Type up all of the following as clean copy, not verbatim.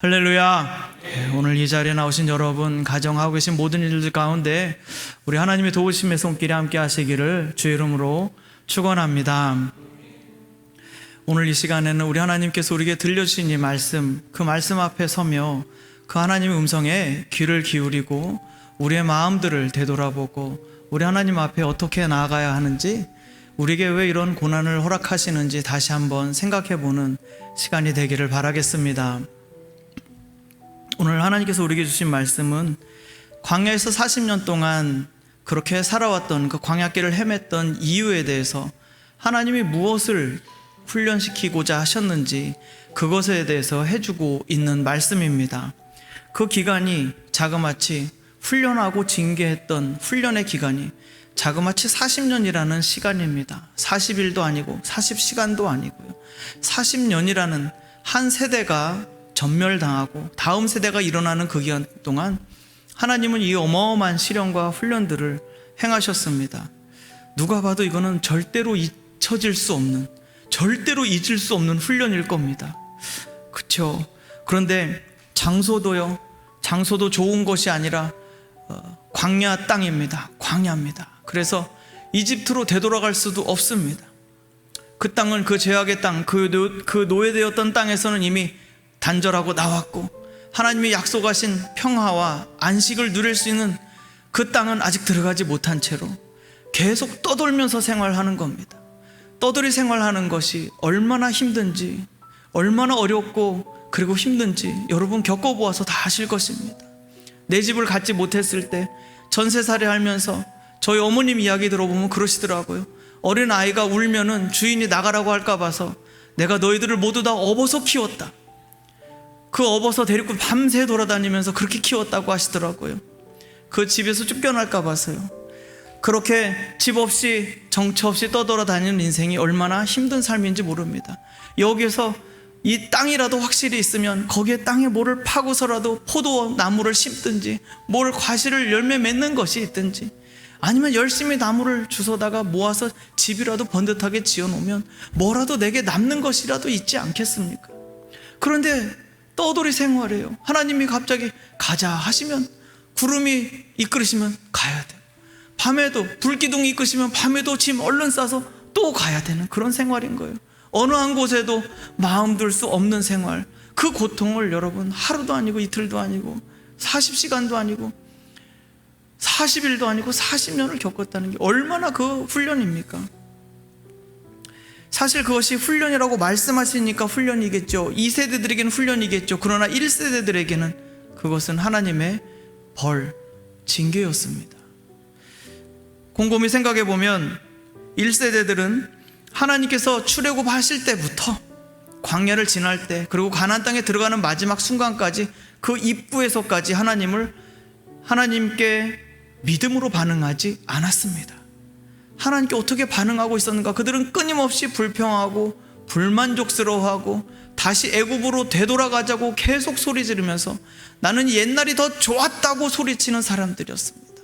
할렐루야. 오늘 이 자리에 나오신 여러분, 가정하고 계신 모든 일들 가운데 우리 하나님의 도우심의 손길에 함께 하시기를 주의 이름으로 축원합니다. 오늘 이 시간에는 우리 하나님께서 우리에게 들려주신 이 말씀, 그 말씀 앞에 서며 그 하나님의 음성에 귀를 기울이고 우리의 마음들을 되돌아보고 우리 하나님 앞에 어떻게 나아가야 하는지, 우리에게 왜 이런 고난을 허락하시는지 다시 한번 생각해보는 시간이 되기를 바라겠습니다. 오늘 하나님께서 우리에게 주신 말씀은 광야에서 40년 동안 그렇게 살아왔던 그 광야길을 헤맸던 이유에 대해서 하나님이 무엇을 훈련시키고자 하셨는지 그것에 대해서 해주고 있는 말씀입니다. 그 기간이 자그마치 훈련하고 징계했던 훈련의 기간이 자그마치 40년이라는 시간입니다. 40일도 아니고 40시간도 아니고요. 40년이라는 한 세대가 전멸당하고 다음 세대가 일어나는 그 기간 동안 하나님은 이 어마어마한 시련과 훈련들을 행하셨습니다. 누가 봐도 이거는 절대로 잊혀질 수 없는, 절대로 잊을 수 없는 훈련일 겁니다. 그렇죠? 그런데 장소도요, 장소도 좋은 것이 아니라 광야 땅입니다. 광야입니다. 그래서 이집트로 되돌아갈 수도 없습니다. 그 땅은, 그 죄악의 땅, 그 노예되었던 땅에서는 이미 단절하고 나왔고 하나님이 약속하신 평화와 안식을 누릴 수 있는 그 땅은 아직 들어가지 못한 채로 계속 떠돌면서 생활하는 겁니다. 떠돌이 생활하는 것이 얼마나 힘든지, 얼마나 어렵고 그리고 힘든지 여러분 겪어보아서 다 아실 것입니다. 내 집을 갖지 못했을 때 전세살이 하면서 저희 어머님 이야기 들어보면 그러시더라고요. 어린 아이가 울면은 주인이 나가라고 할까 봐서 내가 너희들을 모두 다 업어서 키웠다. 그 업어서 데리고 밤새 돌아다니면서 그렇게 키웠다고 하시더라고요. 그 집에서 쫓겨날까 봐서요. 그렇게 집 없이 정처 없이 떠돌아다니는 인생이 얼마나 힘든 삶인지 모릅니다. 여기에서 이 땅이라도 확실히 있으면 거기에 땅에 뭐를 파고서라도 포도나무를 심든지 뭘 과실을 열매 맺는 것이 있든지 아니면 열심히 나무를 주워다가 모아서 집이라도 번듯하게 지어놓으면 뭐라도 내게 남는 것이라도 있지 않겠습니까? 그런데 떠돌이 생활이에요. 하나님이 갑자기 가자 하시면 구름이 이끌으시면 가야 돼요. 밤에도 불기둥이 이끄시면 밤에도 짐 얼른 싸서 또 가야 되는 그런 생활인 거예요. 어느 한 곳에도 마음 둘 수 없는 생활, 그 고통을 여러분 하루도 아니고 이틀도 아니고 40시간도 아니고 40일도 아니고 40년을 겪었다는 게 얼마나 그 훈련입니까? 사실 그것이 훈련이라고 말씀하시니까 훈련이겠죠. 2세대들에게는 훈련이겠죠. 그러나 1세대들에게는 그것은 하나님의 벌, 징계였습니다. 곰곰이 생각해 보면 1세대들은 하나님께서 출애굽하실 때부터 광야를 지날 때, 그리고 가나안 땅에 들어가는 마지막 순간까지 그 입구에서까지 하나님께 믿음으로 반응하지 않았습니다. 하나님께 어떻게 반응하고 있었는가? 그들은 끊임없이 불평하고 불만족스러워하고 다시 애굽으로 되돌아가자고 계속 소리 지르면서 나는 옛날이 더 좋았다고 소리치는 사람들이었습니다.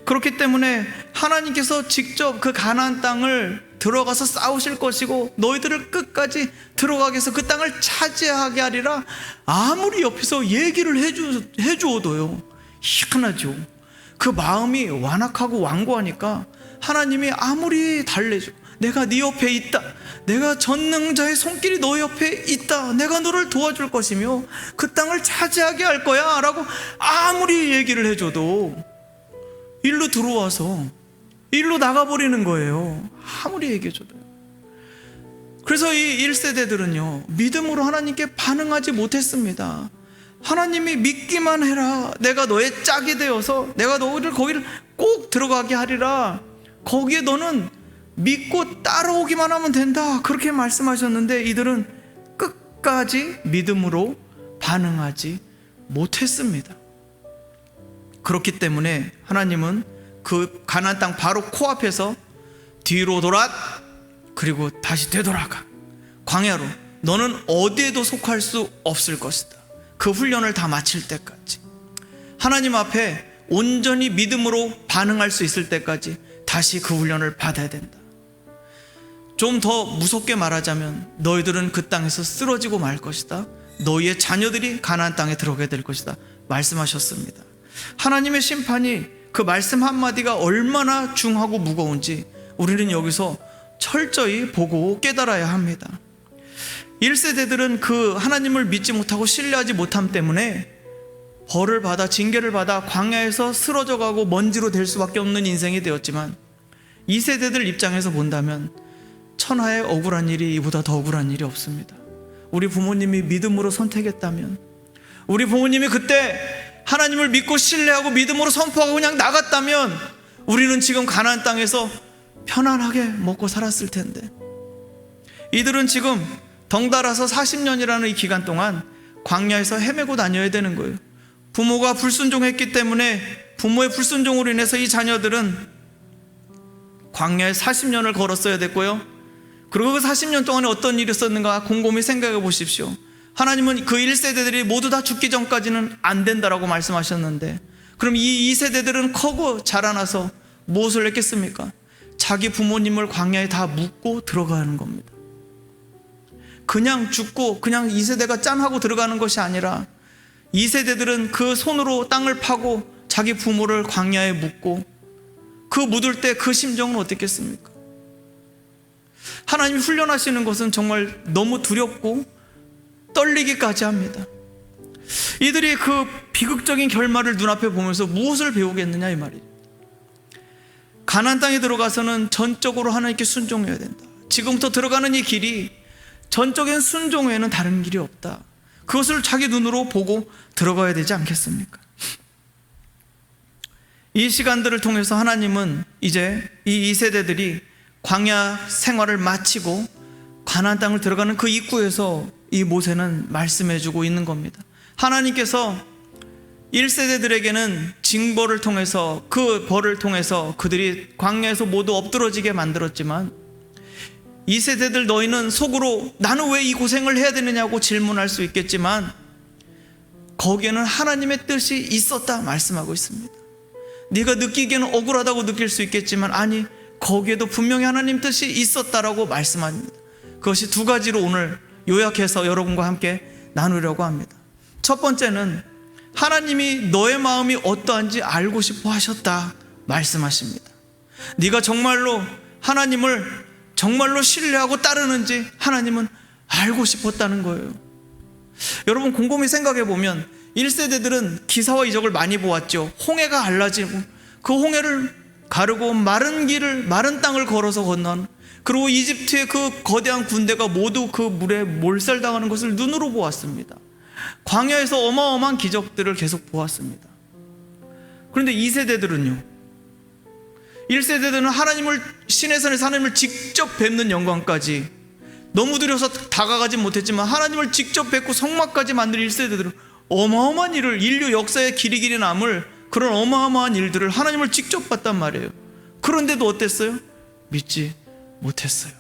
그렇기 때문에 하나님께서 직접 그 가나안 땅을 들어가서 싸우실 것이고 너희들을 끝까지 들어가게 해서 그 땅을 차지하게 하리라 아무리 옆에서 얘기를 해주어도요, 희한하죠. 그 마음이 완악하고 완고하니까 하나님이 아무리 달래주고 내가 네 옆에 있다, 내가 전능자의 손길이 너 옆에 있다, 내가 너를 도와줄 것이며 그 땅을 차지하게 할 거야 라고 아무리 얘기를 해줘도 일로 들어와서 일로 나가버리는 거예요. 아무리 얘기해줘도요. 그래서 이 1세대들은요 믿음으로 하나님께 반응하지 못했습니다. 하나님이 믿기만 해라, 내가 너의 짝이 되어서 내가 너희를 거기를 꼭 들어가게 하리라, 거기에 너는 믿고 따라오기만 하면 된다, 그렇게 말씀하셨는데 이들은 끝까지 믿음으로 반응하지 못했습니다. 그렇기 때문에 하나님은 그 가나안 땅 바로 코앞에서 뒤로 돌아 그리고 다시 되돌아가, 광야로 너는 어디에도 속할 수 없을 것이다. 그 훈련을 다 마칠 때까지, 하나님 앞에 온전히 믿음으로 반응할 수 있을 때까지 다시 그 훈련을 받아야 된다. 좀 더 무섭게 말하자면 너희들은 그 땅에서 쓰러지고 말 것이다. 너희의 자녀들이 가나안 땅에 들어가게 될 것이다 말씀하셨습니다. 하나님의 심판이 그 말씀 한마디가 얼마나 중하고 무거운지 우리는 여기서 철저히 보고 깨달아야 합니다. 1세대들은 그 하나님을 믿지 못하고 신뢰하지 못함 때문에 벌을 받아 징계를 받아 광야에서 쓰러져 가고 먼지로 될 수밖에 없는 인생이 되었지만 2세대들 입장에서 본다면 천하에 억울한 일이 이보다 더 억울한 일이 없습니다. 우리 부모님이 믿음으로 선택했다면, 우리 부모님이 그때 하나님을 믿고 신뢰하고 믿음으로 선포하고 그냥 나갔다면 우리는 지금 가나안 땅에서 편안하게 먹고 살았을 텐데, 이들은 지금 덩달아서 40년이라는 이 기간 동안 광야에서 헤매고 다녀야 되는 거예요. 부모가 불순종했기 때문에 부모의 불순종으로 인해서 이 자녀들은 광야에 40년을 걸었어야 됐고요. 그리고 그 40년 동안에 어떤 일이 있었는가 곰곰이 생각해 보십시오. 하나님은 그 1세대들이 모두 다 죽기 전까지는 안 된다라고 말씀하셨는데, 그럼 이 2세대들은 커고 자라나서 무엇을 했겠습니까? 자기 부모님을 광야에 다 묻고 들어가는 겁니다. 그냥 죽고 그냥 2세대가 짠하고 들어가는 것이 아니라 2세대들은 그 손으로 땅을 파고 자기 부모를 광야에 묻고, 그 묻을 때 그 심정은 어떻겠습니까? 하나님이 훈련하시는 것은 정말 너무 두렵고 떨리기까지 합니다. 이들이 그 비극적인 결말을 눈앞에 보면서 무엇을 배우겠느냐 이 말이에요. 가나안 땅에 들어가서는 전적으로 하나님께 순종해야 된다. 지금부터 들어가는 이 길이 전적인 순종 외에는 다른 길이 없다. 그것을 자기 눈으로 보고 들어가야 되지 않겠습니까? 이 시간들을 통해서 하나님은 이제 이 2세대들이 광야 생활을 마치고 가나안 땅을 들어가는 그 입구에서 이 모세는 말씀해주고 있는 겁니다. 하나님께서 1세대들에게는 징벌을 통해서, 그 벌을 통해서 그들이 광야에서 모두 엎드러지게 만들었지만 2세대들 너희는 속으로 나는 왜 이 고생을 해야 되느냐고 질문할 수 있겠지만 거기에는 하나님의 뜻이 있었다 말씀하고 있습니다. 네가 느끼기에는 억울하다고 느낄 수 있겠지만 아니, 거기에도 분명히 하나님 뜻이 있었다라고 말씀합니다. 그것이 두 가지로 오늘 요약해서 여러분과 함께 나누려고 합니다. 첫 번째는 하나님이 너의 마음이 어떠한지 알고 싶어 하셨다 말씀하십니다. 네가 정말로 하나님을 정말로 신뢰하고 따르는지 하나님은 알고 싶었다는 거예요. 여러분 곰곰이 생각해 보면 1세대들은 기사와 이적을 많이 보았죠. 홍해가 갈라지고 그 홍해를 가르고 마른 길을, 마른 땅을 걸어서 건넌, 그리고 이집트의 그 거대한 군대가 모두 그 물에 몰살당하는 것을 눈으로 보았습니다. 광야에서 어마어마한 기적들을 계속 보았습니다. 그런데 2세대들은요, 1세대들은 하나님을, 신의 산에서 하나님을 직접 뵙는 영광까지 너무 두려워서 다가가지 못했지만 하나님을 직접 뵙고 성막까지 만든 1세대들은 어마어마한 일을, 인류 역사의 길이 남을 그런 어마어마한 일들을 하나님을 직접 봤단 말이에요. 그런데도 어땠어요? 믿지 못했어요.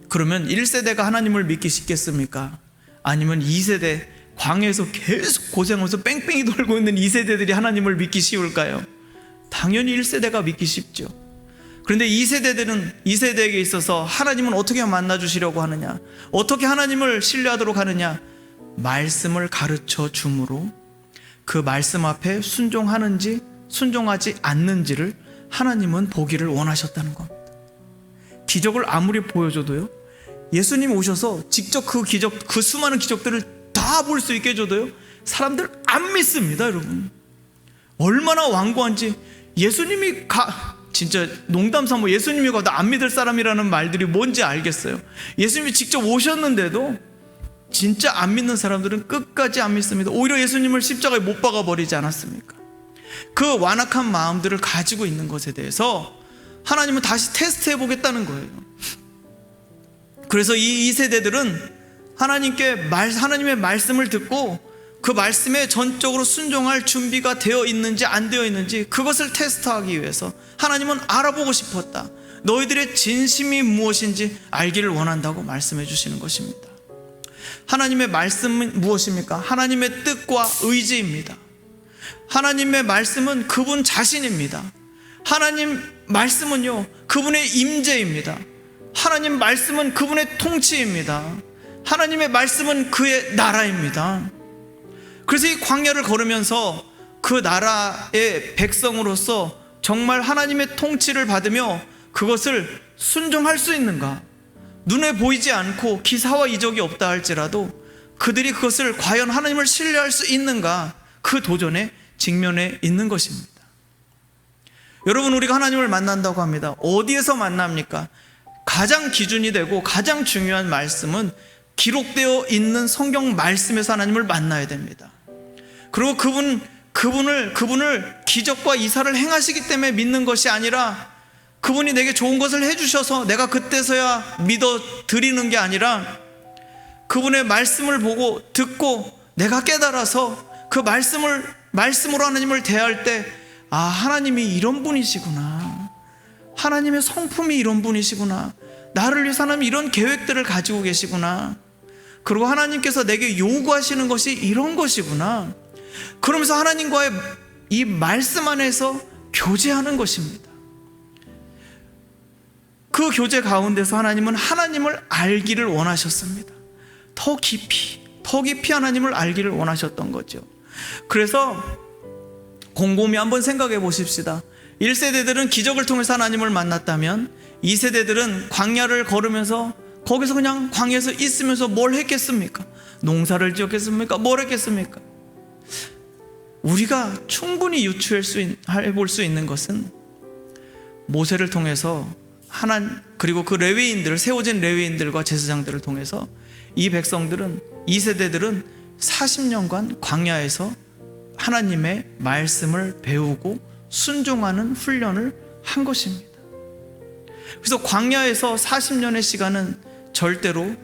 그러면 1세대가 하나님을 믿기 쉽겠습니까? 아니면 2세대 광야에서 계속 고생하면서 뺑뺑이 돌고 있는 2세대들이 하나님을 믿기 쉬울까요? 당연히 1세대가 믿기 쉽죠. 그런데 2세대에게 있어서 하나님은 어떻게 만나주시려고 하느냐, 어떻게 하나님을 신뢰하도록 하느냐, 말씀을 가르쳐 줌으로 그 말씀 앞에 순종하는지 순종하지 않는지를 하나님은 보기를 원하셨다는 겁니다. 기적을 아무리 보여줘도요, 예수님이 오셔서 직접 그 기적, 그 수많은 기적들을 다 볼 수 있게 해줘도요, 사람들 안 믿습니다. 여러분 얼마나 완고한지. 예수님이 진짜 농담 삼아 예수님이 가도 안 믿을 사람이라는 말들이 뭔지 알겠어요. 예수님이 직접 오셨는데도 진짜 안 믿는 사람들은 끝까지 안 믿습니다. 오히려 예수님을 십자가에 못 박아 버리지 않았습니까? 그 완악한 마음들을 가지고 있는 것에 대해서 하나님은 다시 테스트해 보겠다는 거예요. 그래서 이 세대들은 하나님의 말씀을 듣고 그 말씀에 전적으로 순종할 준비가 되어 있는지 안 되어 있는지 그것을 테스트하기 위해서 하나님은 알아보고 싶었다. 너희들의 진심이 무엇인지 알기를 원한다고 말씀해 주시는 것입니다. 하나님의 말씀은 무엇입니까? 하나님의 뜻과 의지입니다. 하나님의 말씀은 그분 자신입니다. 하나님 말씀은요, 그분의 임재입니다. 하나님 말씀은 그분의 통치입니다. 하나님의 말씀은 그의 나라입니다. 그래서 이 광야를 걸으면서 그 나라의 백성으로서 정말 하나님의 통치를 받으며 그것을 순종할 수 있는가? 눈에 보이지 않고 기사와 이적이 없다 할지라도 그들이 그것을 과연 하나님을 신뢰할 수 있는가? 그 도전에 직면해 있는 것입니다. 여러분, 우리가 하나님을 만난다고 합니다. 어디에서 만납니까? 가장 기준이 되고 가장 중요한 말씀은 기록되어 있는 성경 말씀에서 하나님을 만나야 됩니다. 그리고 그분을 기적과 이사를 행하시기 때문에 믿는 것이 아니라, 그분이 내게 좋은 것을 해주셔서 내가 그때서야 믿어 드리는 게 아니라, 그분의 말씀을 보고 듣고 내가 깨달아서 그 말씀으로 하나님을 대할 때, 아, 하나님이 이런 분이시구나, 하나님의 성품이 이런 분이시구나, 나를 위해서 하나님 이런 계획들을 가지고 계시구나, 그리고 하나님께서 내게 요구하시는 것이 이런 것이구나, 그러면서 하나님과의 이 말씀 안에서 교제하는 것입니다. 그 교제 가운데서 하나님은 하나님을 알기를 원하셨습니다. 더 깊이 하나님을 알기를 원하셨던 거죠. 그래서 곰곰이 한번 생각해 보십시다. 1세대들은 기적을 통해서 하나님을 만났다면 2세대들은 광야를 걸으면서 거기서 그냥 광야에서 있으면서 뭘 했겠습니까? 농사를 지었겠습니까? 뭘 했겠습니까? 우리가 충분히 유추해볼 수 있는 것은 모세를 통해서 그리고 그 레위인들, 세워진 레위인들과 제사장들을 통해서 이 백성들은, 이 세대들은 40년간 광야에서 하나님의 말씀을 배우고 순종하는 훈련을 한 것입니다. 그래서 광야에서 40년의 시간은 절대로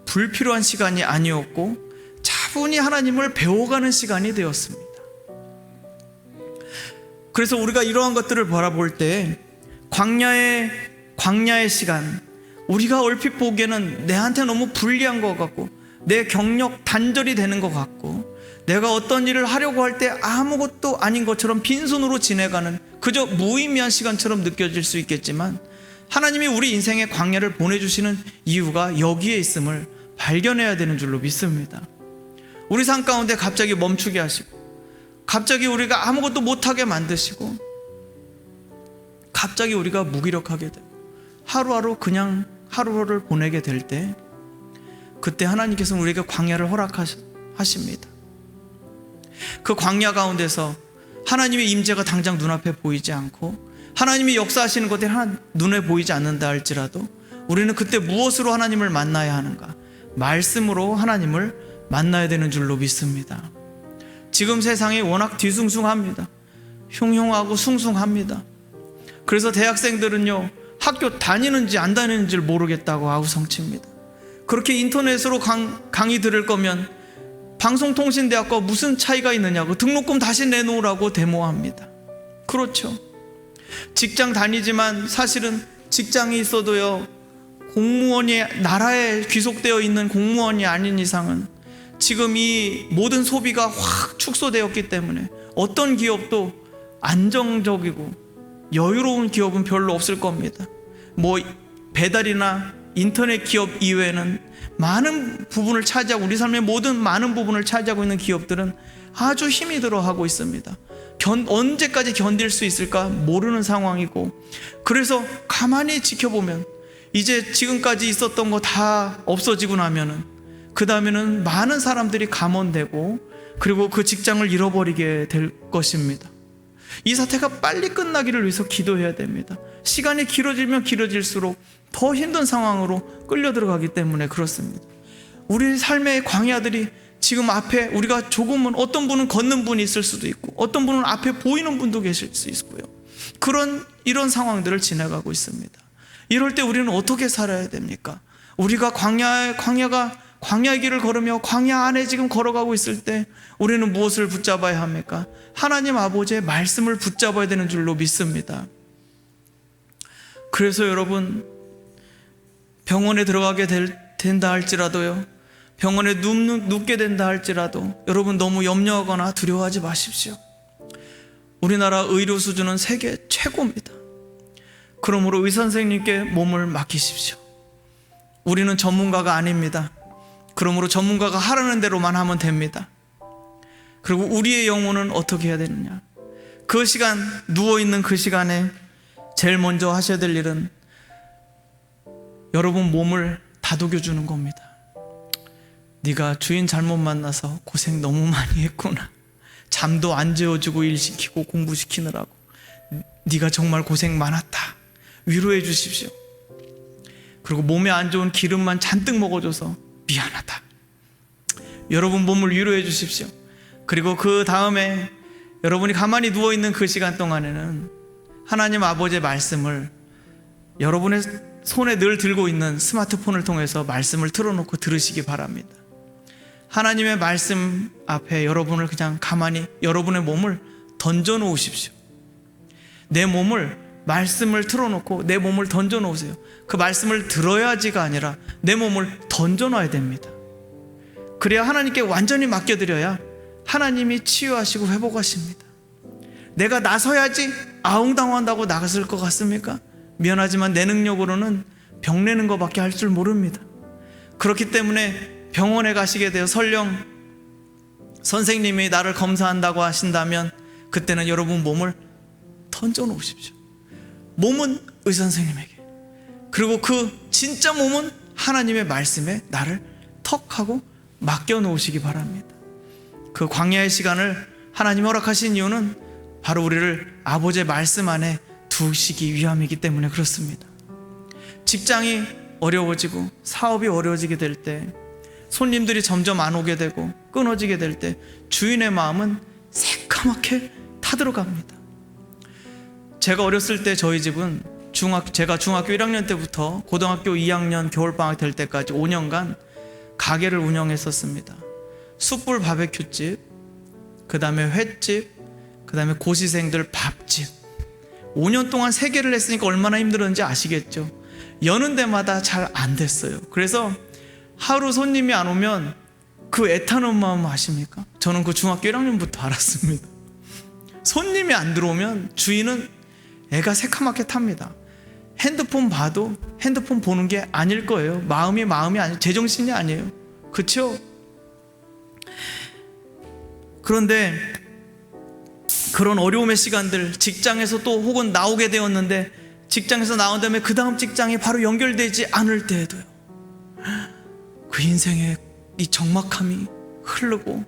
불필요한 시간이 아니었고 차분히 하나님을 배워가는 시간이 되었습니다. 그래서 우리가 이러한 것들을 바라볼 때 광야의 시간, 우리가 얼핏 보기에는 내한테 너무 불리한 것 같고 내 경력 단절이 되는 것 같고 내가 어떤 일을 하려고 할 때 아무것도 아닌 것처럼 빈손으로 지내가는 그저 무의미한 시간처럼 느껴질 수 있겠지만, 하나님이 우리 인생의 광야를 보내주시는 이유가 여기에 있음을 발견해야 되는 줄로 믿습니다. 우리 삶 가운데 갑자기 멈추게 하시고, 갑자기 우리가 아무것도 못하게 만드시고, 갑자기 우리가 무기력하게 되고 하루하루 그냥 하루를 보내게 될 때, 그때 하나님께서는 우리에게 광야를 허락하십니다. 그 광야 가운데서 하나님의 임재가 당장 눈앞에 보이지 않고 하나님이 역사하시는 것들이 눈에 보이지 않는다 할지라도 우리는 그때 무엇으로 하나님을 만나야 하는가? 말씀으로 하나님을 만나야 되는 줄로 믿습니다. 지금 세상이 워낙 뒤숭숭합니다. 흉흉하고 숭숭합니다. 그래서 대학생들은요, 학교 다니는지 안 다니는지를 모르겠다고 아우성칩니다. 그렇게 인터넷으로 강의 들을 거면 방송통신대학과 무슨 차이가 있느냐고 등록금 다시 내놓으라고 데모합니다. 그렇죠. 직장 다니지만 사실은 직장이 있어도요, 공무원이, 나라에 귀속되어 있는 공무원이 아닌 이상은 지금 이 모든 소비가 확 축소되었기 때문에 어떤 기업도 안정적이고 여유로운 기업은 별로 없을 겁니다. 뭐 배달이나 인터넷 기업 이외에는 많은 부분을 차지하고, 우리 삶의 모든 많은 부분을 차지하고 있는 기업들은 아주 힘이 들어하고 있습니다. 언제까지 견딜 수 있을까 모르는 상황이고, 그래서 가만히 지켜보면 이제 지금까지 있었던 거 다 없어지고 나면은 그 다음에는 많은 사람들이 감원되고 그리고 그 직장을 잃어버리게 될 것입니다. 이 사태가 빨리 끝나기를 위해서 기도해야 됩니다. 시간이 길어지면 길어질수록 더 힘든 상황으로 끌려 들어가기 때문에 그렇습니다. 우리 삶의 광야들이 지금 앞에 우리가 조금은, 어떤 분은 걷는 분이 있을 수도 있고 어떤 분은 앞에 보이는 분도 계실 수 있고요, 이런 상황들을 지나가고 있습니다. 이럴 때 우리는 어떻게 살아야 됩니까? 우리가 광야의 길을 걸으며 광야 안에 지금 걸어가고 있을 때 우리는 무엇을 붙잡아야 합니까? 하나님 아버지의 말씀을 붙잡아야 되는 줄로 믿습니다. 그래서 여러분, 병원에 들어가게 된다 할지라도요, 병원에 눕게 된다 할지라도 여러분 너무 염려하거나 두려워하지 마십시오. 우리나라 의료 수준은 세계 최고입니다. 그러므로 의사 선생님께 몸을 맡기십시오. 우리는 전문가가 아닙니다. 그러므로 전문가가 하라는 대로만 하면 됩니다. 그리고 우리의 영혼은 어떻게 해야 되느냐? 그 시간, 누워있는 그 시간에 제일 먼저 하셔야 될 일은 여러분 몸을 다독여주는 겁니다. 네가 주인 잘못 만나서 고생 너무 많이 했구나. 잠도 안 재워주고 일시키고 공부시키느라고 네가 정말 고생 많았다. 위로해 주십시오. 그리고 몸에 안 좋은 기름만 잔뜩 먹어줘서 미안하다. 여러분 몸을 위로해 주십시오. 그리고 그 다음에 여러분이 가만히 누워있는 그 시간 동안에는 하나님 아버지의 말씀을 여러분의 손에 늘 들고 있는 스마트폰을 통해서 말씀을 틀어놓고 들으시기 바랍니다. 하나님의 말씀 앞에 여러분을 그냥 가만히 여러분의 몸을 던져 놓으십시오. 내 몸을 말씀을 틀어놓고 내 몸을 던져 놓으세요. 그 말씀을 들어야지가 아니라 내 몸을 던져 놔야 됩니다. 그래야 하나님께 완전히 맡겨드려야 하나님이 치유하시고 회복하십니다. 내가 나서야지 아웅다웅한다고 나갔을 것 같습니까? 미안하지만 내 능력으로는 병내는 것밖에 할 줄 모릅니다. 그렇기 때문에 병원에 가시게 되어 설령 선생님이 나를 검사한다고 하신다면 그때는 여러분 몸을 던져 놓으십시오. 몸은 의사 선생님에게, 그리고 그 진짜 몸은 하나님의 말씀에 나를 턱 하고 맡겨 놓으시기 바랍니다. 그 광야의 시간을 하나님이 허락하신 이유는 바로 우리를 아버지의 말씀 안에 두시기 위함이기 때문에 그렇습니다. 직장이 어려워지고 사업이 어려워지게 될 때, 손님들이 점점 안 오게 되고 끊어지게 될 때 주인의 마음은 새까맣게 타들어갑니다. 제가 어렸을 때 저희 집은 제가 중학교 1학년 때부터 고등학교 2학년 겨울방학 될 때까지 5년간 가게를 운영했었습니다. 숯불 바베큐집, 그 다음에 횟집, 그 다음에 고시생들 밥집. 5년 동안 3개를 했으니까 얼마나 힘들었는지 아시겠죠? 여는 데마다 잘 안 됐어요. 그래서 하루 손님이 안 오면 그 애타는 마음 아십니까? 저는 그 중학교 1학년부터 알았습니다. 손님이 안 들어오면 주인은 애가 새카맣게 탑니다. 핸드폰 봐도 핸드폰 보는 게 아닐 거예요. 마음이 아니에요. 제정신이 아니에요. 그렇죠? 그런데 그런 어려움의 시간들, 직장에서 또 혹은 나오게 되었는데 직장에서 나온 다음에 그 다음 직장이 바로 연결되지 않을 때에도요, 그 인생의 이 적막함이 흐르고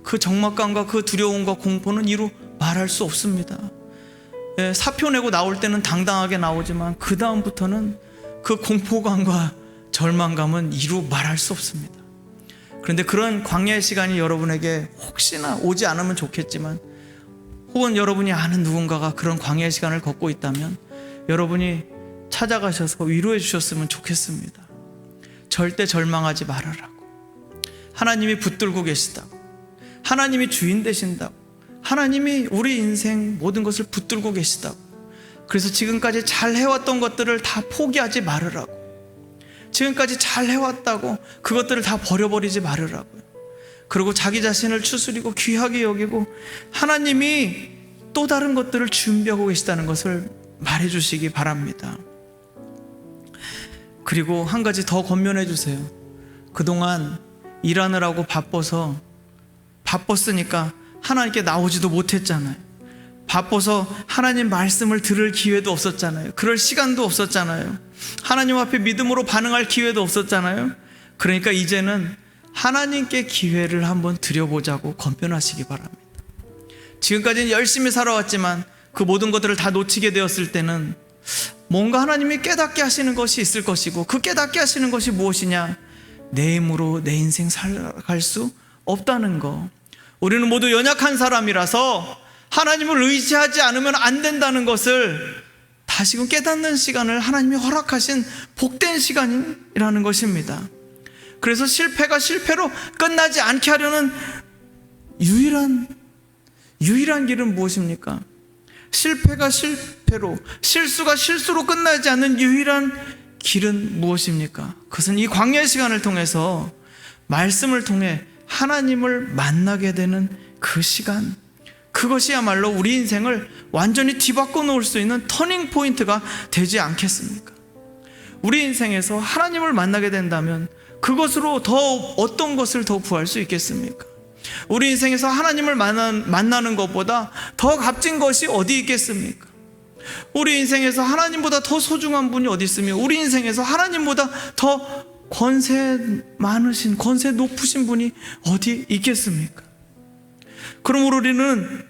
그 적막감과 그 두려움과 공포는 이루 말할 수 없습니다. 사표 내고 나올 때는 당당하게 나오지만 그 다음부터는 그 공포감과 절망감은 이루 말할 수 없습니다. 그런데 그런 광야의 시간이 여러분에게 혹시나 오지 않으면 좋겠지만, 혹은 여러분이 아는 누군가가 그런 광야의 시간을 걷고 있다면 여러분이 찾아가셔서 위로해 주셨으면 좋겠습니다. 절대 절망하지 말으라고. 하나님이 붙들고 계시다고. 하나님이 주인 되신다고. 하나님이 우리 인생 모든 것을 붙들고 계시다고. 그래서 지금까지 잘 해왔던 것들을 다 포기하지 말으라고. 지금까지 잘 해왔다고 그것들을 다 버려버리지 말으라고요. 그리고 자기 자신을 추스리고 귀하게 여기고 하나님이 또 다른 것들을 준비하고 계시다는 것을 말해주시기 바랍니다. 그리고 한 가지 더 권면해 주세요. 그동안 일하느라고 바빴으니까 하나님께 나오지도 못했잖아요. 바빠서 하나님 말씀을 들을 기회도 없었잖아요. 그럴 시간도 없었잖아요. 하나님 앞에 믿음으로 반응할 기회도 없었잖아요. 그러니까 이제는 하나님께 기회를 한번 드려보자고 권면하시기 바랍니다. 지금까지는 열심히 살아왔지만 그 모든 것들을 다 놓치게 되었을 때는 뭔가 하나님이 깨닫게 하시는 것이 있을 것이고, 그 깨닫게 하시는 것이 무엇이냐? 내 힘으로 내 인생 살아갈 수 없다는 거. 우리는 모두 연약한 사람이라서 하나님을 의지하지 않으면 안 된다는 것을 다시금 깨닫는 시간을 하나님이 허락하신 복된 시간이라는 것입니다. 그래서 실패가 실패로 끝나지 않게 하려는 유일한 길은 무엇입니까? 실패가 실패로, 실수가 실수로 끝나지 않는 유일한 길은 무엇입니까? 그것은 이 광야의 시간을 통해서 말씀을 통해 하나님을 만나게 되는 그 시간, 그것이야말로 우리 인생을 완전히 뒤바꿔 놓을 수 있는 터닝 포인트가 되지 않겠습니까? 우리 인생에서 하나님을 만나게 된다면 그것으로 더 어떤 것을 더 구할 수 있겠습니까? 우리 인생에서 하나님을 만나는 것보다 더 값진 것이 어디 있겠습니까? 우리 인생에서 하나님보다 더 소중한 분이 어디 있으며 우리 인생에서 하나님보다 더 권세 많으신, 권세 높으신 분이 어디 있겠습니까? 그러므로 우리는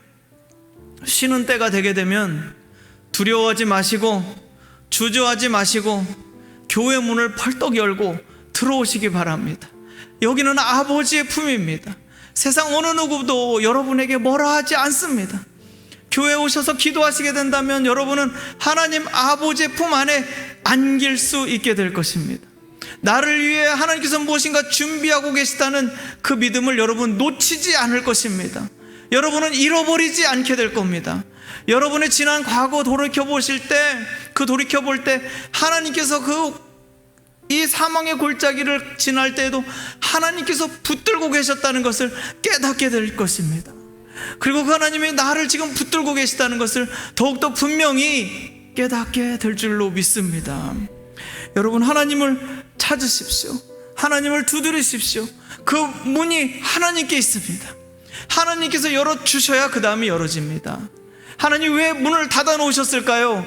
쉬는 때가 되게 되면 두려워하지 마시고 주저하지 마시고 교회 문을 펄떡 열고 들어오시기 바랍니다. 여기는 아버지의 품입니다. 세상 어느 누구도 여러분에게 뭐라 하지 않습니다. 교회에 오셔서 기도하시게 된다면 여러분은 하나님 아버지의 품 안에 안길 수 있게 될 것입니다. 나를 위해 하나님께서 무엇인가 준비하고 계시다는 그 믿음을 여러분 놓치지 않을 것입니다. 여러분은 잃어버리지 않게 될 겁니다. 여러분의 지난 과거 돌이켜보실 때, 돌이켜볼 때 하나님께서 이 사망의 골짜기를 지날 때에도 하나님께서 붙들고 계셨다는 것을 깨닫게 될 것입니다. 그리고 그 하나님이 나를 지금 붙들고 계시다는 것을 더욱더 분명히 깨닫게 될 줄로 믿습니다. 여러분, 하나님을 찾으십시오. 하나님을 두드리십시오. 그 문이 하나님께 있습니다. 하나님께서 열어주셔야 그 다음이 열어집니다. 하나님 왜 문을 닫아놓으셨을까요?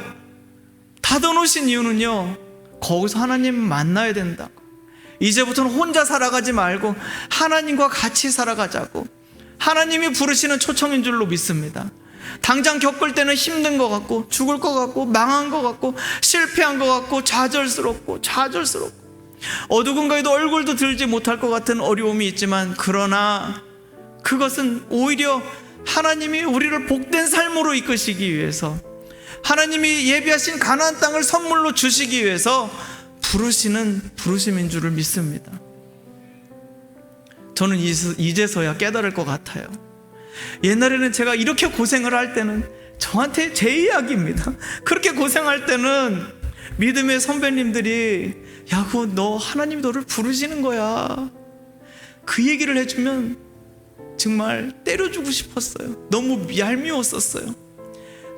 닫아놓으신 이유는요, 거기서 하나님 만나야 된다고. 이제부터는 혼자 살아가지 말고 하나님과 같이 살아가자고 하나님이 부르시는 초청인 줄로 믿습니다. 당장 겪을 때는 힘든 것 같고 죽을 것 같고 망한 것 같고 실패한 것 같고 좌절스럽고 어두군가에도 얼굴도 들지 못할 것 같은 어려움이 있지만, 그러나 그것은 오히려 하나님이 우리를 복된 삶으로 이끄시기 위해서, 하나님이 예비하신 가나안 땅을 선물로 주시기 위해서 부르시는 부르심인 줄을 믿습니다. 저는 이제서야 깨달을 것 같아요. 옛날에는 제가 이렇게 고생을 할 때는 저한테 제 이야기입니다. 그렇게 고생할 때는 믿음의 선배님들이 야, 너 하나님이 너를 부르시는 거야, 그 얘기를 해주면 정말 때려주고 싶었어요. 너무 얄미웠었어요.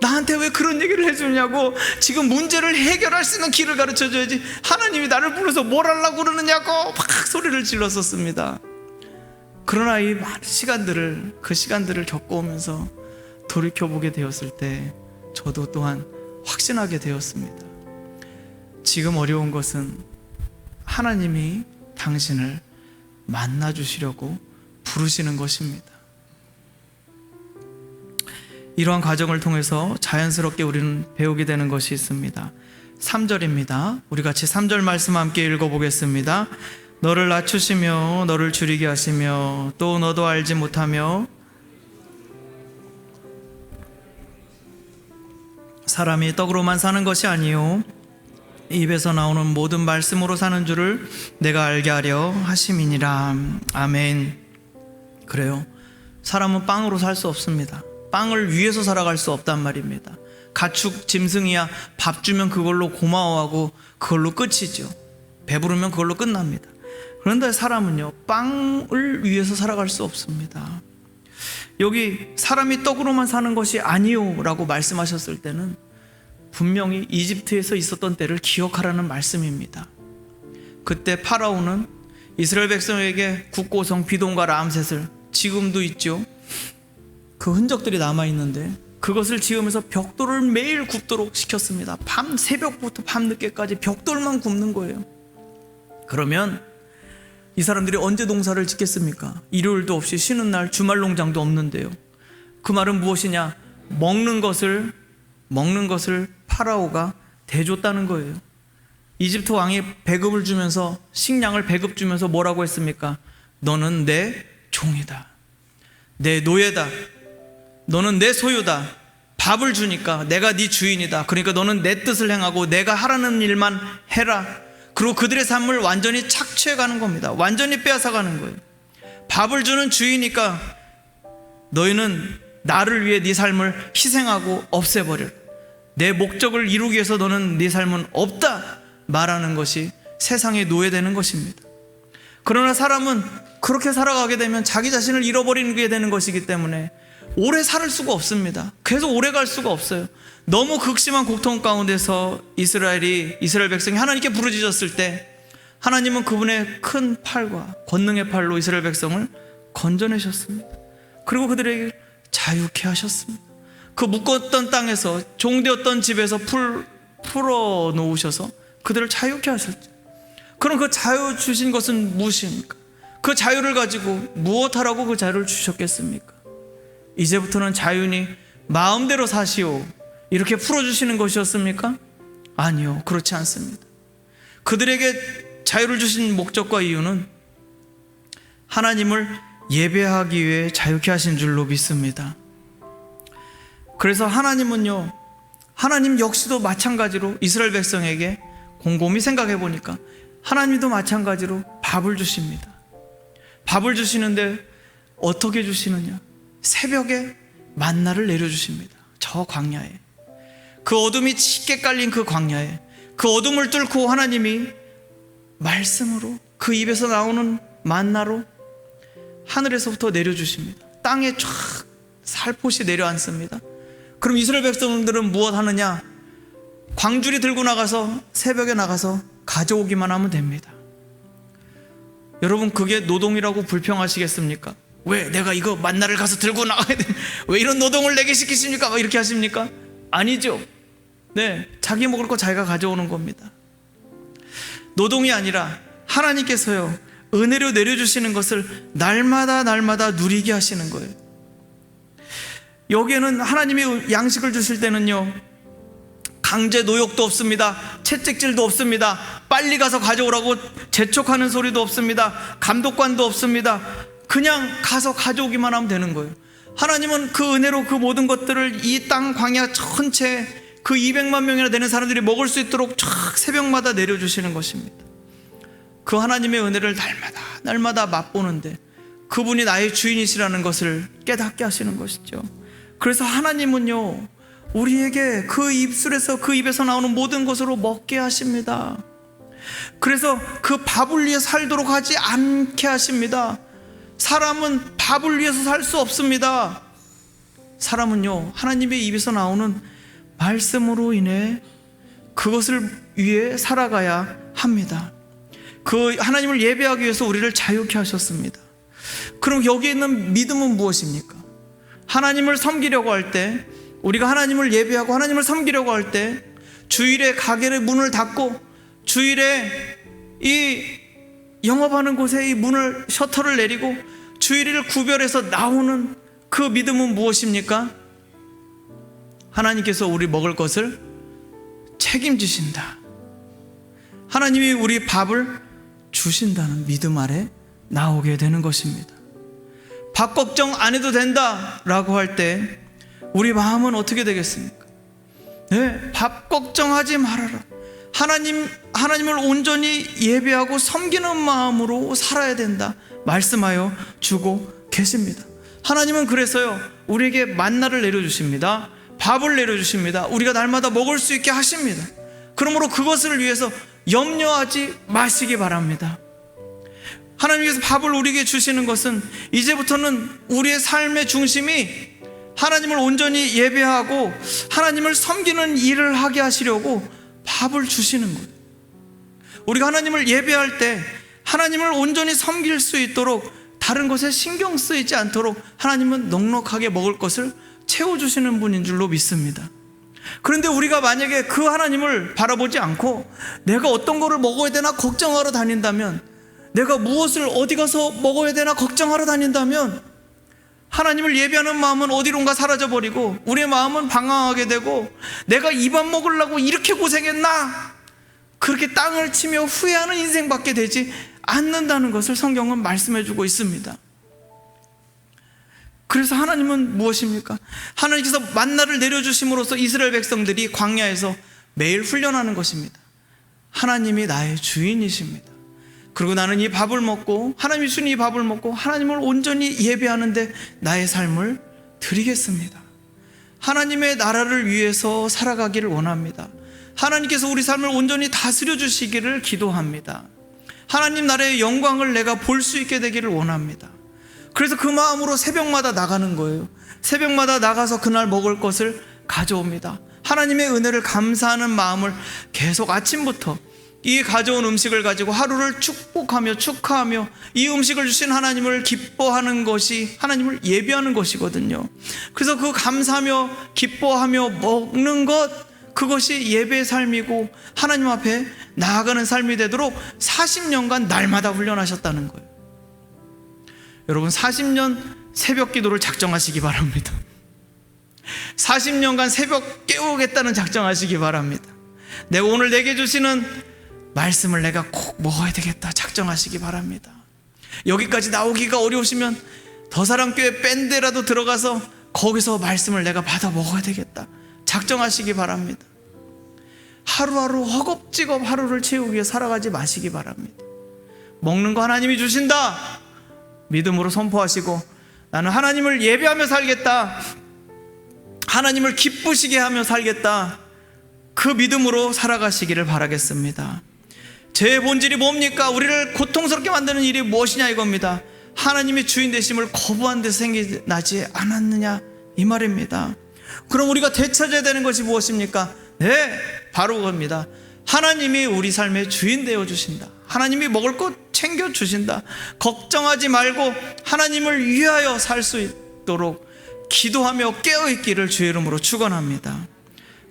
나한테 왜 그런 얘기를 해주냐고. 지금 문제를 해결할 수 있는 길을 가르쳐줘야지 하나님이 나를 불러서 뭘 하려고 그러느냐고 막 소리를 질렀었습니다. 그러나 이 많은 시간들을 겪어오면서 돌이켜보게 되었을 때 저도 또한 확신하게 되었습니다. 지금 어려운 것은 하나님이 당신을 만나주시려고 부르시는 것입니다. 이러한 과정을 통해서 자연스럽게 우리는 배우게 되는 것이 있습니다. 3절입니다. 우리 같이 3절 말씀 함께 읽어보겠습니다. 너를 낮추시며 너를 줄이게 하시며 또 너도 알지 못하며 사람이 떡으로만 사는 것이 아니요 입에서 나오는 모든 말씀으로 사는 줄을 내가 알게 하려 하심이니라. 아멘. 그래요, 사람은 빵으로 살 수 없습니다. 빵을 위해서 살아갈 수 없단 말입니다. 가축, 짐승이야 밥 주면 그걸로 고마워하고 그걸로 끝이죠. 배부르면 그걸로 끝납니다. 그런데 사람은요, 빵을 위해서 살아갈 수 없습니다. 여기 사람이 떡으로만 사는 것이 아니요 라고 말씀하셨을 때는 분명히 이집트에서 있었던 때를 기억하라는 말씀입니다. 그때 파라오는 이스라엘 백성에게 국고성 비돔과 람셋을, 지금도 있죠, 그 흔적들이 남아있는데 그것을 지으면서 벽돌을 매일 굽도록 시켰습니다. 밤 새벽부터 밤늦게까지 벽돌만 굽는 거예요. 그러면 이 사람들이 언제 농사를 짓겠습니까? 일요일도 없이 쉬는 날, 주말 농장도 없는데요. 그 말은 무엇이냐? 먹는 것을 파라오가 대줬다는 거예요. 이집트 왕이 배급을 주면서, 식량을 배급 주면서 뭐라고 했습니까? 너는 내 종이다, 내 노예다, 너는 내 소유다. 밥을 주니까 내가 네 주인이다. 그러니까 너는 내 뜻을 행하고 내가 하라는 일만 해라. 그리고 그들의 삶을 완전히 착취해가는 겁니다. 완전히 빼앗아가는 거예요. 밥을 주는 주인이니까 너희는 나를 위해 네 삶을 희생하고 없애버려. 내 목적을 이루기 위해서 너는 네 삶은 없다 말하는 것이 세상에 노예되는 것입니다. 그러나 사람은 그렇게 살아가게 되면 자기 자신을 잃어버리는 게 되는 것이기 때문에 오래 살 수가 없습니다. 계속 오래 갈 수가 없어요. 너무 극심한 고통 가운데서 이스라엘 백성이 하나님께 부르짖었을 때 하나님은 그분의 큰 팔과 권능의 팔로 이스라엘 백성을 건져내셨습니다. 그리고 그들에게 자유케 하셨습니다. 그 묶었던 땅에서, 종되었던 집에서 풀어 놓으셔서 그들을 자유케 하셨죠. 그럼 그 자유 주신 것은 무엇입니까? 그 자유를 가지고 무엇하라고 그 자유를 주셨겠습니까? 이제부터는 자유니 마음대로 사시오, 이렇게 풀어주시는 것이었습니까? 아니요, 그렇지 않습니다. 그들에게 자유를 주신 목적과 이유는 하나님을 예배하기 위해 자유케 하신 줄로 믿습니다. 그래서 하나님은요, 하나님 역시도 마찬가지로 이스라엘 백성에게 곰곰이 생각해 보니까 하나님도 마찬가지로 밥을 주십니다. 밥을 주시는데 어떻게 주시느냐? 새벽에 만나를 내려주십니다. 저 광야에, 그 어둠이 짙게 깔린 그 광야에, 그 어둠을 뚫고 하나님이 말씀으로, 그 입에서 나오는 만나로 하늘에서부터 내려주십니다. 땅에 쫙 살포시 내려앉습니다. 그럼 이스라엘 백성들은 무엇 하느냐? 광주리 들고 나가서 새벽에 나가서 가져오기만 하면 됩니다. 여러분, 그게 노동이라고 불평하시겠습니까? 왜 내가 이거 만나를 가서 들고 나가야 돼? 왜 이런 노동을 내게 시키십니까? 막 이렇게 하십니까? 아니죠. 네, 자기 먹을 거 자기가 가져오는 겁니다. 노동이 아니라 하나님께서요, 은혜로 내려주시는 것을 날마다 누리게 하시는 거예요. 여기에는 하나님이 양식을 주실 때는요, 강제 노역도 없습니다. 채찍질도 없습니다. 빨리 가서 가져오라고 재촉하는 소리도 없습니다. 감독관도 없습니다. 그냥 가서 가져오기만 하면 되는 거예요. 하나님은 그 은혜로 그 모든 것들을 이 땅 광야 전체 그 200만 명이나 되는 사람들이 먹을 수 있도록 쫙 새벽마다 내려주시는 것입니다. 그 하나님의 은혜를 날마다 맛보는데 그분이 나의 주인이시라는 것을 깨닫게 하시는 것이죠. 그래서 하나님은요, 우리에게 그 입술에서, 그 입에서 나오는 모든 것으로 먹게 하십니다. 그래서 그 밥을 위해 살도록 하지 않게 하십니다. 사람은 밥을 위해서 살 수 없습니다. 사람은요, 하나님의 입에서 나오는 말씀으로 인해 그것을 위해 살아가야 합니다. 그 하나님을 예배하기 위해서 우리를 자유케 하셨습니다. 그럼 여기에 있는 믿음은 무엇입니까? 하나님을 섬기려고 할 때, 우리가 하나님을 예배하고 하나님을 섬기려고 할 때 주일에 가게의 문을 닫고 주일에 이 영업하는 곳에 이 문을, 셔터를 내리고 주일을 구별해서 나오는 그 믿음은 무엇입니까? 하나님께서 우리 먹을 것을 책임지신다, 하나님이 우리 밥을 주신다는 믿음 아래 나오게 되는 것입니다. 밥 걱정 안 해도 된다 라고 할 때 우리 마음은 어떻게 되겠습니까? 네, 밥 걱정하지 말아라. 하나님을 온전히 예배하고 섬기는 마음으로 살아야 된다 말씀하여 주고 계십니다. 하나님은 그래서요, 우리에게 만나를 내려주십니다. 밥을 내려주십니다. 우리가 날마다 먹을 수 있게 하십니다. 그러므로 그것을 위해서 염려하지 마시기 바랍니다. 하나님께서 밥을 우리에게 주시는 것은 이제부터는 우리의 삶의 중심이 하나님을 온전히 예배하고 하나님을 섬기는 일을 하게 하시려고 밥을 주시는 거예요. 우리가 하나님을 예배할 때 하나님을 온전히 섬길 수 있도록 다른 것에 신경 쓰이지 않도록 하나님은 넉넉하게 먹을 것을 채워주시는 분인 줄로 믿습니다. 그런데 우리가 만약에 그 하나님을 바라보지 않고 내가 어떤 거를 먹어야 되나 걱정하러 다닌다면, 내가 무엇을 어디 가서 먹어야 되나 걱정하러 다닌다면 하나님을 예배하는 마음은 어디론가 사라져버리고 우리의 마음은 방황하게 되고, 내가 이 밥 먹으려고 이렇게 고생했나, 그렇게 땅을 치며 후회하는 인생밖에 되지 않는다는 것을 성경은 말씀해주고 있습니다. 그래서 하나님은 무엇입니까? 하나님께서 만나를 내려주심으로써 이스라엘 백성들이 광야에서 매일 훈련하는 것입니다. 하나님이 나의 주인이십니다. 그리고 나는 이 밥을 먹고, 하나님이 주신 이 밥을 먹고 하나님을 온전히 예배하는데 나의 삶을 드리겠습니다. 하나님의 나라를 위해서 살아가기를 원합니다. 하나님께서 우리 삶을 온전히 다스려 주시기를 기도합니다. 하나님 나라의 영광을 내가 볼 수 있게 되기를 원합니다. 그래서 그 마음으로 새벽마다 나가는 거예요. 새벽마다 나가서 그날 먹을 것을 가져옵니다. 하나님의 은혜를 감사하는 마음을 계속 아침부터 이 가져온 음식을 가지고 하루를 축복하며 축하하며 이 음식을 주신 하나님을 기뻐하는 것이 하나님을 예배하는 것이거든요. 그래서 그 감사하며 기뻐하며 먹는 것, 그것이 예배의 삶이고 하나님 앞에 나아가는 삶이 되도록 40년간 날마다 훈련하셨다는 거예요. 여러분, 40년 새벽 기도를 작정하시기 바랍니다. 40년간 새벽 깨우겠다는 작정하시기 바랍니다. 내가 오늘 내게 주시는 말씀을 내가 꼭 먹어야 되겠다 작정하시기 바랍니다. 여기까지 나오기가 어려우시면 더사랑교회 밴드라도 들어가서 거기서 말씀을 내가 받아 먹어야 되겠다 작정하시기 바랍니다. 하루하루 허겁지겁 하루를 채우기 위해 살아가지 마시기 바랍니다. 먹는 거 하나님이 주신다 믿음으로 선포하시고, 나는 하나님을 예배하며 살겠다, 하나님을 기쁘시게 하며 살겠다, 그 믿음으로 살아가시기를 바라겠습니다. 죄의 본질이 뭡니까? 우리를 고통스럽게 만드는 일이 무엇이냐 이겁니다. 하나님의 주인 되심을 거부한 데서 생겨나지 않았느냐 이 말입니다. 그럼 우리가 되찾아야 되는 것이 무엇입니까? 네, 바로 그겁니다. 하나님이 우리 삶의 주인 되어 주신다. 하나님이 먹을 것 챙겨 주신다. 걱정하지 말고 하나님을 위하여 살 수 있도록 기도하며 깨어있기를 주의 이름으로 축원합니다.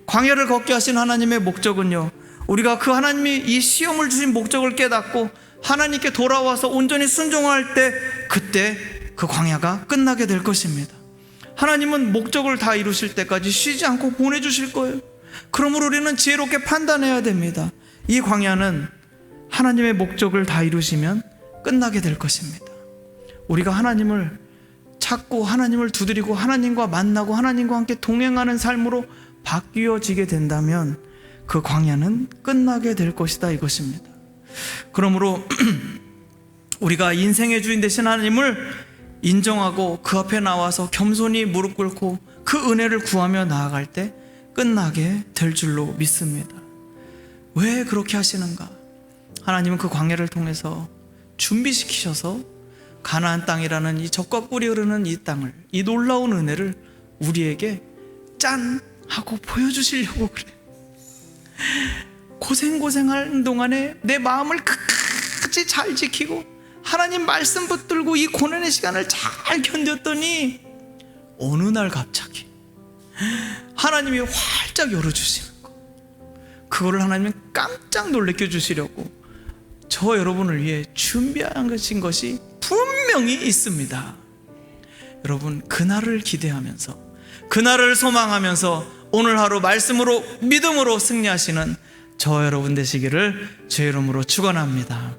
광야를 걷게 하신 하나님의 목적은요, 우리가 그 하나님이 이 시험을 주신 목적을 깨닫고 하나님께 돌아와서 온전히 순종할 때, 그때 그 광야가 끝나게 될 것입니다. 하나님은 목적을 다 이루실 때까지 쉬지 않고 보내주실 거예요. 그러므로 우리는 지혜롭게 판단해야 됩니다. 이 광야는 하나님의 목적을 다 이루시면 끝나게 될 것입니다. 우리가 하나님을 찾고 하나님을 두드리고 하나님과 만나고 하나님과 함께 동행하는 삶으로 바뀌어지게 된다면 그 광야는 끝나게 될 것이다 이것입니다. 그러므로 우리가 인생의 주인 되신 하나님을 인정하고 그 앞에 나와서 겸손히 무릎 꿇고 그 은혜를 구하며 나아갈 때 끝나게 될 줄로 믿습니다. 왜 그렇게 하시는가? 하나님은 그 광야를 통해서 준비시키셔서 가나안 땅이라는 이 젖과 꿀이 흐르는 이 땅을, 이 놀라운 은혜를 우리에게 짠 하고 보여주시려고 그래. 고생하는 동안에 내 마음을 끝까지 잘 지키고 하나님 말씀 붙들고 이 고난의 시간을 잘 견뎠더니 어느 날 갑자기 하나님이 활짝 열어주시는 거, 그거를 하나님은 깜짝 놀래켜 주시려고 저 여러분을 위해 준비한 것이 분명히 있습니다. 여러분, 그날을 기대하면서 그날을 소망하면서 오늘 하루 말씀으로 믿음으로 승리하시는 저 여러분 되시기를 주의 이름으로 축원합니다.